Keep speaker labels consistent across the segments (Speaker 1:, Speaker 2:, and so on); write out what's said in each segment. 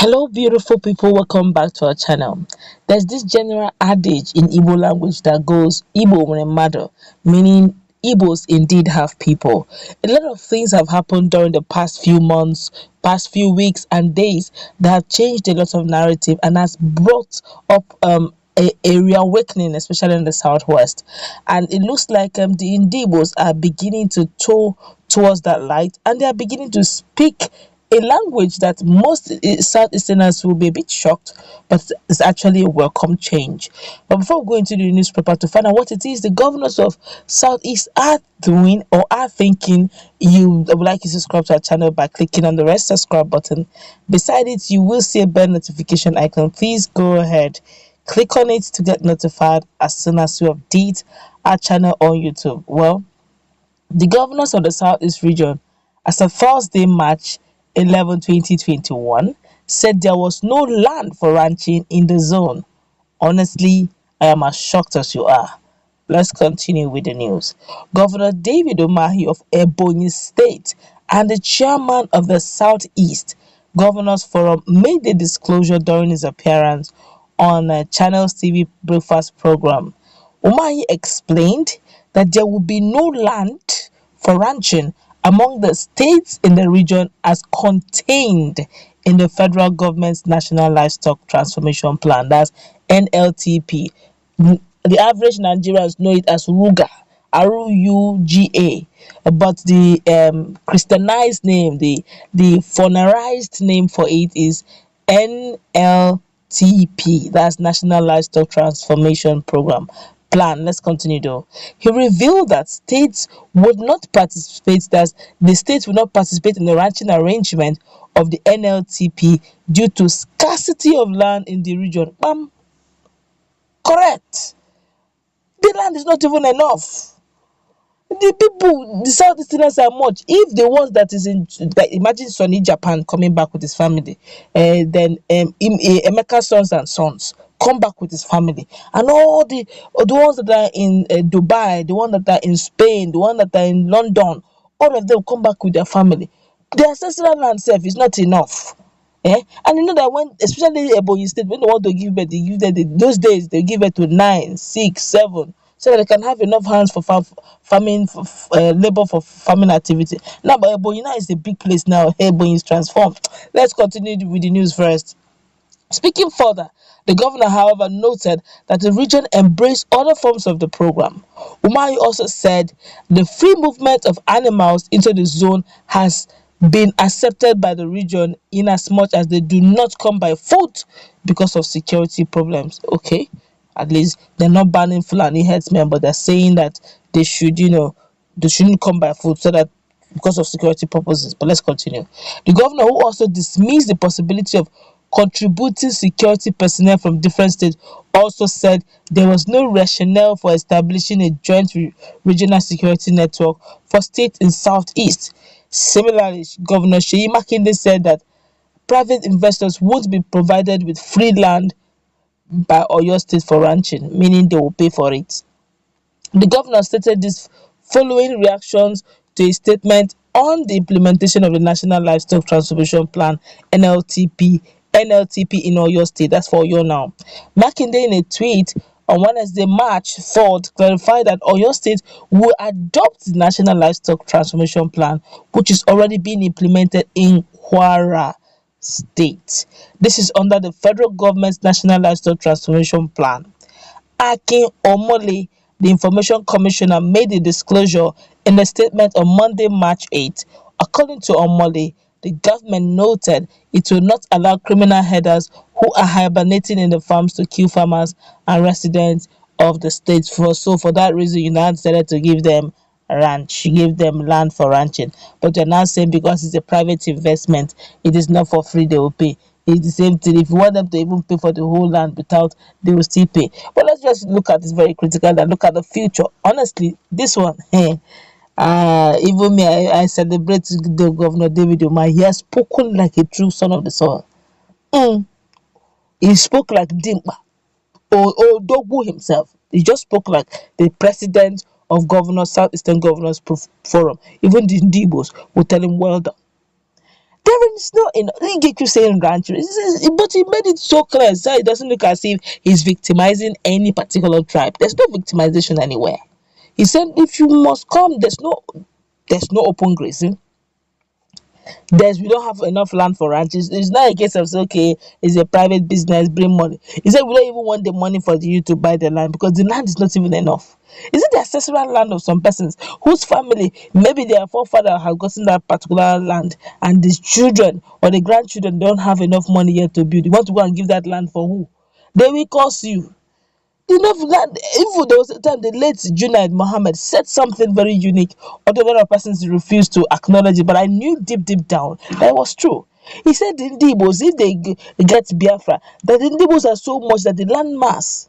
Speaker 1: Hello, beautiful people. Welcome back to our channel. There's this general adage in Igbo language that goes Igbo when matter, meaning Igbos indeed have people. A lot of things have happened during the past few months, past few weeks, and days that have changed a lot of narrative and has brought up a reawakening, especially in the southwest. And it looks like the Indigbos are beginning to tow towards that light, and they are beginning to speak a language that most Southeasterners will be a bit shocked, but it's actually a welcome change. But before we go into the newspaper to find out what it is the governors of Southeast are doing or are thinking, I would like you to subscribe to our channel by clicking on the red subscribe button. Beside it, you will see a bell notification icon. Please go ahead, click on it to get notified as soon as we update our channel on YouTube. Well, the governors of the Southeast region, as of Thursday, March 11, 2021, said there was no land for ranching in the zone. Honestly, I am as shocked as you are. Let's continue with the news. Governor David Umahi of Ebonyi State and the chairman of the Southeast Governors Forum made the disclosure during his appearance on Channel's TV breakfast program. Umahi explained that there will be no land for ranching among the states in the region as contained in the federal government's National Livestock Transformation Plan, that's NLTP. The average Nigerians know it as RUGA, RUGA, but the Christianized name, the foreignized name for it is NLTP, that's National Livestock Transformation Program. Plan. Let's continue though. He revealed that states would not participate, that the states would not participate in the ranching arrangement of the NLTP due to scarcity of land in the region. Correct. The land is not even enough. The people, the Southeasterners are much. If the ones that is in, like, imagine Sonny Japan coming back with his family, then Emeka's sons come back with his family, and all the ones that are in Dubai, the ones that are in Spain, the ones that are in London, all of them come back with their family. The ancestral land self is not enough. And you know that when, especially Ebonyi State, when they want to give birth, they give them those days they give it to 9, 6, 7, so that they can have enough hands for farming, labor for farming activity. Now, but Ebonyi now is a big place now. Ebonyi is transformed. Let's continue with the news first. Speaking further, the governor, however, noted that the region embraced other forms of the program. Umahi also said the free movement of animals into the zone has been accepted by the region in as much as they do not come by foot because of security problems. Okay, at least they're not banning Fulani herdsmen, but they're saying that they should, they shouldn't come by foot so that because of security purposes. But let's continue. The governor, who also dismissed the possibility of contributing security personnel from different states, also said there was no rationale for establishing a joint regional security network for states in Southeast. Similarly, Governor Seyi Makinde said that private investors won't be provided with free land by Oyo State for ranching, meaning they will pay for it. The governor stated this following reactions to a statement on the implementation of the National Livestock Transformation Plan NLTP in Oyo State. That's for Oyo now. Makinde, in a tweet on Wednesday, March 3rd, clarified that Oyo State will adopt the National Livestock Transformation Plan, which is already being implemented in Kwara State. This is under the federal government's National Livestock Transformation Plan. Akin Omole, the Information Commissioner, made the disclosure in a statement on Monday, March 8th. According to Omole, the government noted it will not allow criminal herders who are hibernating in the farms to kill farmers and residents of the state. So for that reason, you now decided to give them ranch, give them land for ranching. But you're now saying because it's a private investment, it is not for free, they will pay. It's the same thing. If you want them to even pay for the whole land without, they will still pay. But let's just look at this very critical and look at the future. Honestly, this one, even me, I celebrate the Governor David Umahi. He has spoken like a true son of the soil. He spoke like Dimba or Dogu himself. He just spoke like the president of Southeastern Governors Forum. Even the Ndigbos will tell him, well done. There is no enough. He keep saying grandchildren, but he made it so clear so it doesn't look as if he's victimizing any particular tribe. There's no victimization anywhere. He said, if you must come, there's no open grazing. We don't have enough land for ranches. It's not a case of say, okay, it's a private business, bring money. He said we don't even want the money for you to buy the land because the land is not even enough. Is it the ancestral land of some persons whose family, maybe their forefather have gotten that particular land, and the children or the grandchildren don't have enough money yet to build? You want to go and give that land for who? They will curse you. Enough land. Even there was a time the late Junaid Mohammed said something very unique, although a lot of persons refused to acknowledge it, but I knew deep down that it was true. He said the Ndigbo's, if they get Biafra, that the Ndigbo's are so much that the land mass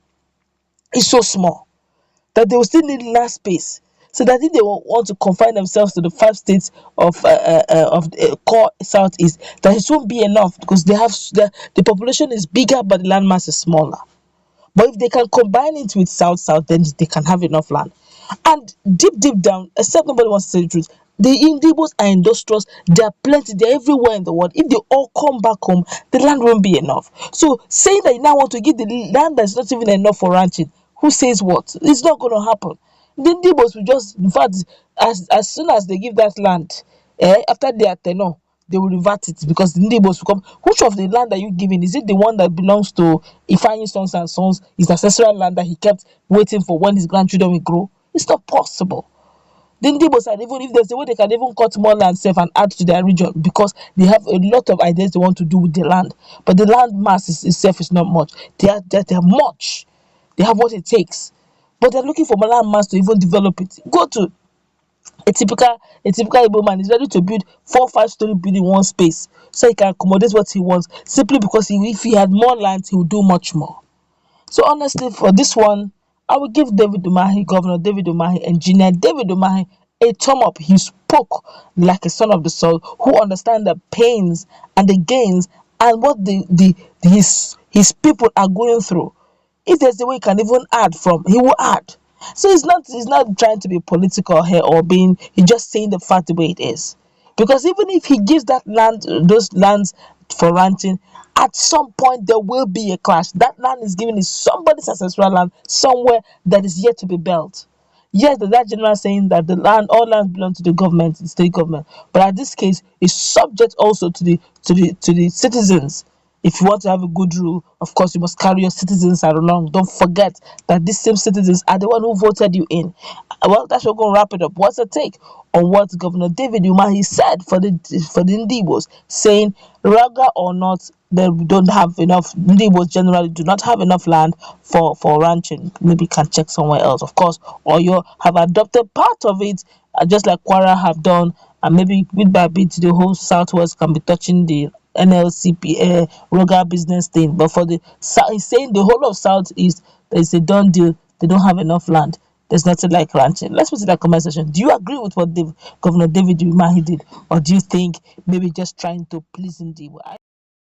Speaker 1: is so small that they will still need land space. So that if they want to confine themselves to the 5 states of the core southeast, that it won't be enough because the population is bigger but the land mass is smaller. But if they can combine it with South, then they can have enough land. And deep down, except nobody wants to say the truth, the Indians are industrious. They are plenty. They're everywhere in the world. If they all come back home, the land won't be enough. So saying that you now want to give the land that's not even enough for ranching, who says what? It's not going to happen. The Indians will just, in fact, as soon as they give that land, after their tenure, they will revert it because the neighbors will come. Which of the land are you giving? Is it the one that belongs to Ifeanyi sons and sons? His ancestral land that he kept waiting for when his grandchildren will grow? It's not possible. The neighbors, and even if there's a way they can even cut more land safe and add to their region because they have a lot of ideas they want to do with the land. But the land mass itself is not much. They are much. They have what it takes. But they're looking for more land mass to even develop it. Go to a typical Igbo man is ready to build 4 5 story building in one space so he can accommodate what he wants simply because if he had more land he would do much more. So honestly, for this one, I will give Governor David Umahi, Engineer David Umahi, a thumb up. He spoke like a son of the soil who understand the pains and the gains and what his people are going through. If there's a way he can even add from, he will add. So he's not trying to be political here or he's just saying the fact the way it is. Because even if he gives those lands for ranching, at some point there will be a clash. That land is given is somebody's ancestral land somewhere that is yet to be built. Yes, there's that general saying that all lands belong to the government, the state government. But at this case, it's subject also to the citizens. If you want to have a good rule, of course, you must carry your citizens along. Don't forget that these same citizens are the one who voted you in. Well, that's what we're going to wrap it up. What's the take on what Governor David Umahi said for the Ndigbos, saying, RUGA or not, they don't have enough. Ndigbos generally do not have enough land for ranching. Maybe you can check somewhere else, of course, or you have adopted part of it, just like Kwara have done, and maybe bit by bit the whole southwest can be touching the NLTP RUGA business thing. But for the south, he's saying the whole of southeast, there's a done deal. They don't have enough land. There's nothing like ranching. Let's put it in that comment section. Do you agree with what Governor David Umahi did, or do you think maybe just trying to please Ndibo?